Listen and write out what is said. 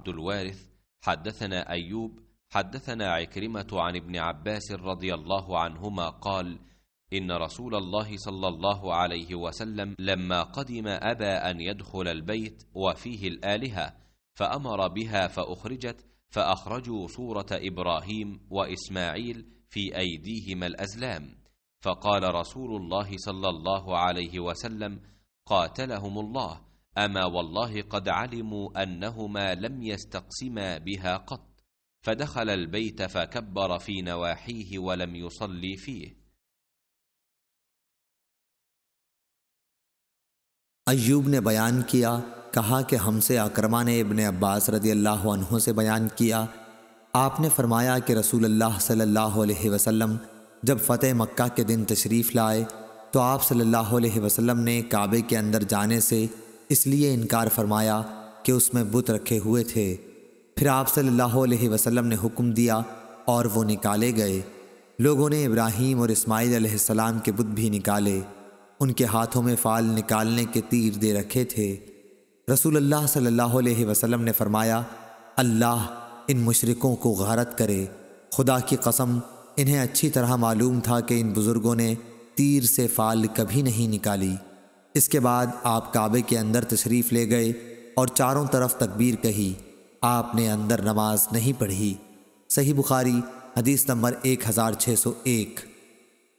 عبد الوارث حدثنا أيوب حدثنا عكرمة عن ابن عباس رضي الله عنهما قال: إن رسول الله صلى الله عليه وسلم لما قدم أبى أن يدخل البيت وفيه الآلهة، فأمر بها فأخرجت، فأخرجوا صورة إبراهيم وإسماعيل في أيديهما الأزلام، فقال رسول الله صلى الله عليه وسلم: قاتلهم الله، أما والله قد علموا أنهما لم يستقسما بها قط. فدخل البيت فكبر في نواحيه ولم يصلي فيه. अय्यूब ने बयान किया, कहा कि हमसे अकरमा ने इब्ने अब्बास रदी अल्लाह अन्हु से बयान किया, आपने फरमाया कि रसूल अल्लाह सल्लल्लाहु अलैहि वसल्लम जब फ़तेह मक्का के दिन तशरीफ़ लाए तो आप सल्लल्लाहु अलैहि वसल्लम ने काबे के अंदर जाने से इसलिए इनकार फरमाया कि उसमें बुत रखे हुए थे। फिर आप सल्लल्लाहु अलैहि वसल्लम ने हुक्म दिया और वो निकाले गए। लोगों ने इब्राहीम और इस्माईल अलैहिस्सलाम के बुत भी निकाले। उनके हाथों में फाल निकालने के तीर दे रखे थे। रसूलुल्लाह सल्लल्लाहु अलैहि वसल्लम ने फरमाया, अल्लाह इन मुशरिकों को गारत करे। खुदा की कसम, इन्हें अच्छी तरह मालूम था कि इन बुज़ुर्गों ने तीर से फाल कभी नहीं निकाली। इसके बाद आप काबे के अंदर तशरीफ़ ले गए और चारों तरफ तकबीर कही। आपने अंदर नमाज नहीं पढ़ी। सही बुखारी हदीस नंबर 1601।